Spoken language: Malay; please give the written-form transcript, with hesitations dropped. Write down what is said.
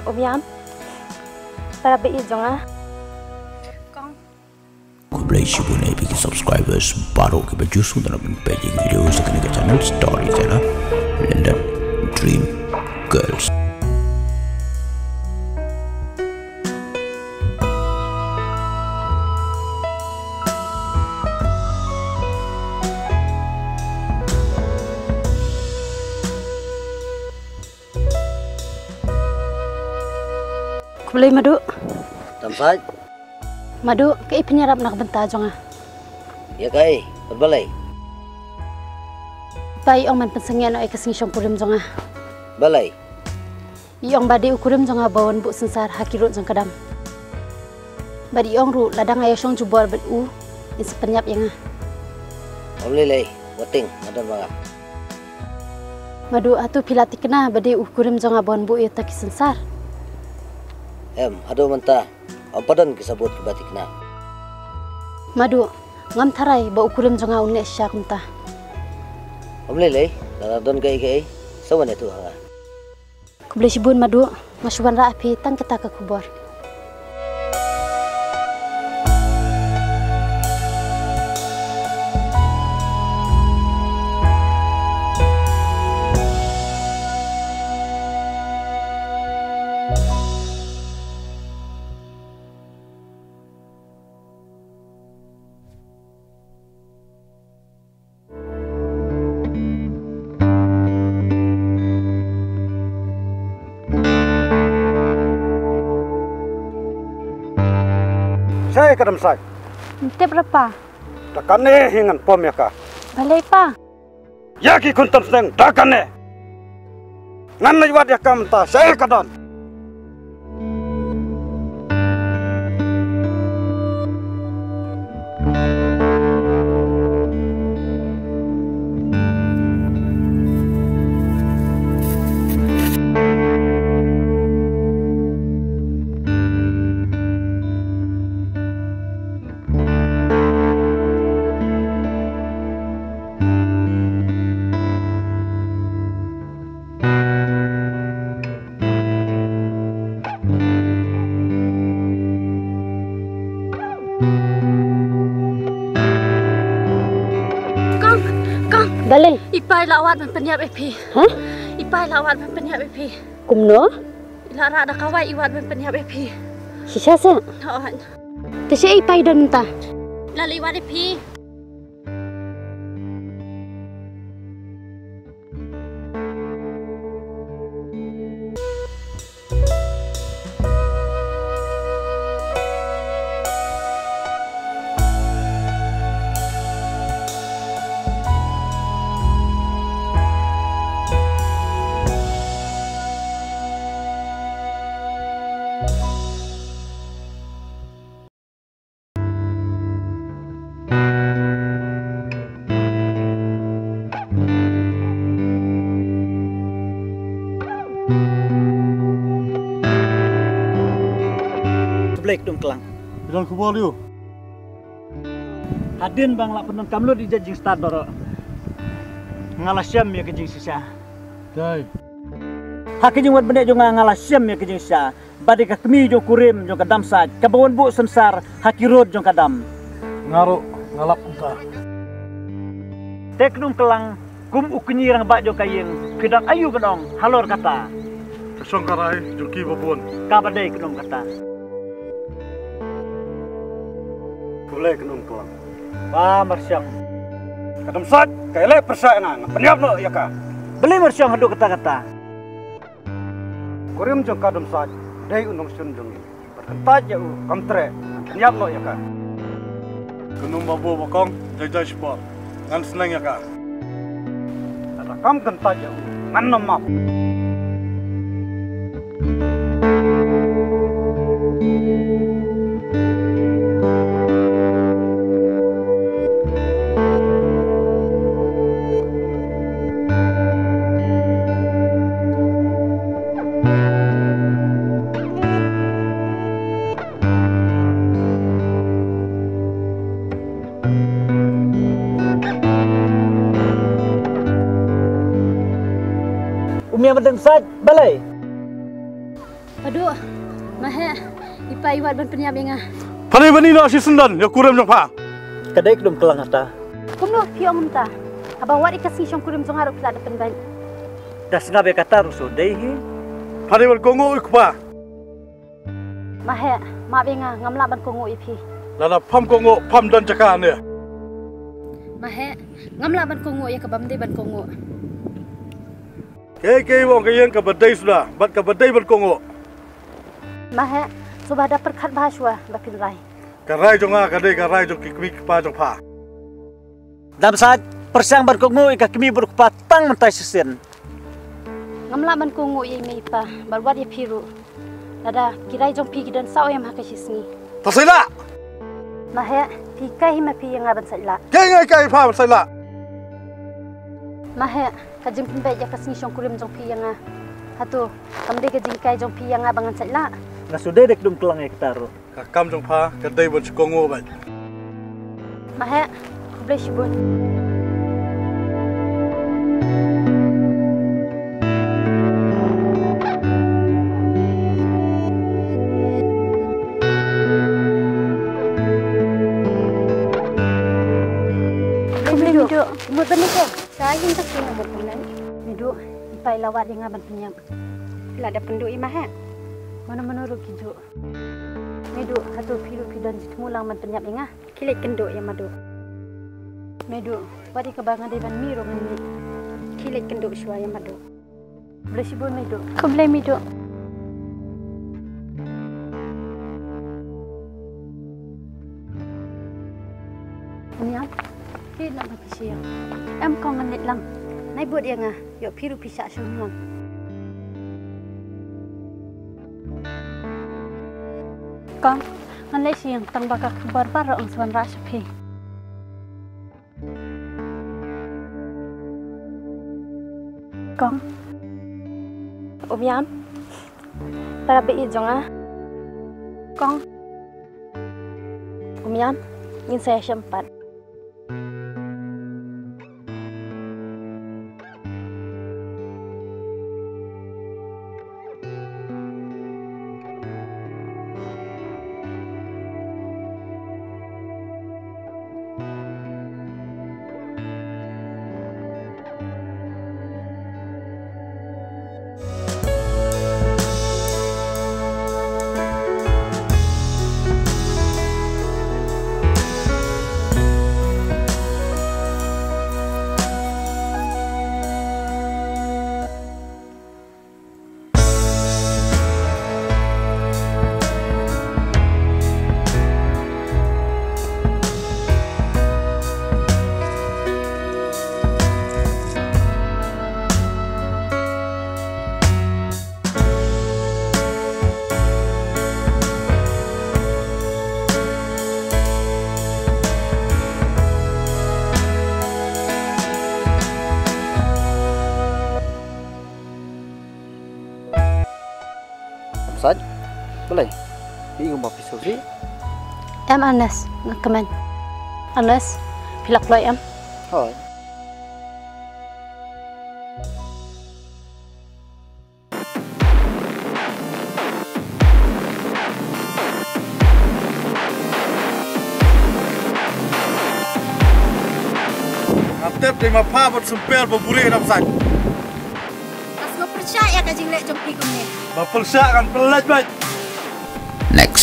Om Yam, para bị dong ah. Con. Kublai Shibune bagi subscribers baru ke berjusu dalam page video sekarang ke channel Story Zara London Dream Girls. Kublai madu. Tamsaj. Madu, kay penyerap nak benta jong ah. Ya kai, berbalai. Pai ong man pensengyan ay kasing siyong kurim jong ah. Balai. Iyong badi ukurim jong ah bawan bu sensar hakirut jong kadam. Badi iyong ru ladang ayo siyong jubor bad u is penyap yang ah. Om lelai, wating adan banga. Madu atu pilati kena badi ukurim jong ah bawan bu iyo taki sensar. Aduh mentah. Om padan kisabut ke batik na. Madu, ngam tharai ba ukurim jong ah unek syak mta. Om lelai, daradon kai sawan itu hanga. Kublai sibun madu, ngasuan ra api tang kita ke kubor. Saya kadam sai. Ntep berapa? Takane hingan pom ya ka. Balai pa. Yaki kuntam seng takane. Ngan na wad ya kam ta saya kadam. Balai. Ipai lawat man penyap epi. Hah? Ipai lawat man penyap epi. Kumno? Lara ada kawai iwat man penyap epi. Sisa sa. Hoan. Tesi ipai dan mta. Lali iwat epi. Blake dong kelang. Bilang kubol yu. Hadin bang lak penong kamlo di jajing start doro. Ngalasyam ya kejing sisa. Dai. Hak kejing wat benda jong ngalasyam ya kejing sisa. Badi ka kemi jong kurim jong kadam saj. Kabawan bu sensar hakirod jong kadam. Ngaru ngalap unta. Tek dong kelang kum ukni rang bak jong kayeng. Kedang ayu kedong halor kata. Songkarai julki babon. Kabadai kedong kata. Boleh kenung tuang. Wah marsyam. Kadam sat kaile persaingan. Penyap no ya ka. Beli marsyam hadu kata-kata. Kurim jong kadam sat. Dai unong sun jong. Bertentaj ya u kamtre. Penyap no ya ka. Kenung babu bakong jajai sport. Ngan seneng ya ka. Rakam kentaj ya u. Ngan nomap. Umi amat dan saj balai. Aduh, mahe, ipa iwat ban penyap inga. Pani bani no si sendan ya kurem jong pa. Kadai kedum kelang ata. Kumno piong mta. Aba wat ikasi syong kurim jong harap pila depan ban. Dah sengabe kata rusuh dehi. Pani bal kongo ikpa. Mahe, ma inga ngamla ban kongo ipi. Lana pam kongo pam dan cakan ya. Mahe, ngamla ban kongo ya kabam de ban kongo. Kei wong kayeng ka badai sudah, bat ka badai bal kongo. Mahe, subah dapat khat bahaswa bapin rai. Karai jong kadai karai jong kikmi pa jong pa. Dam saat persiang berkongo ika kami berkepatang mentai sesen. Ngamla ban kongo ye me ipa, barwat ye piru. Nada kirai jong pi kidan sao yam hakasisni. Pasila. Mahe, pi kai ma pi yang aban saila. Kai pa pasila. Mahe, kajing pimbe ya kasni syong kurim jong pi yang hatu, kamde kajing kai jong pi yang abangan saila. Nasudah dek kedum kelang ya ketaru. Kakam jong pa kadai bal kongo ba. Mahe, boleh shibun. Mut benih ke? Saya yang tak kena berkenan. Midu, ipai lawat yang aban penyam. Bila ada penduk imah he. Mana ruk kijuk. Midu, hatu piru pidan jitmulang man penyam inga. Kilik kenduk yang madu. Midu, wadi kebangan deban miru ngani. Kilik kenduk syua yang madu. Boleh sibun midu. Kau boleh midu. Unyam. Hei nak bagi siang. Em kau nganit lang. Nai buat dia ngah. Yuk piru pisak semua. Kau nganit siang tang bakal kebar barang sewan rasa pi. Kau. Yam. Para bi jonga. Kau. Yam. Ingin saya sempat. Saj, boleh? Ingin bawa pisau sih? Em Anas, ngakaman. Anas, pilak loy em. Hoi. Atep dengan pa buat sempel berburi dalam saj. Asmo percaya kajing lek jompi kumne. Bapelsa kan pelat baik. Next.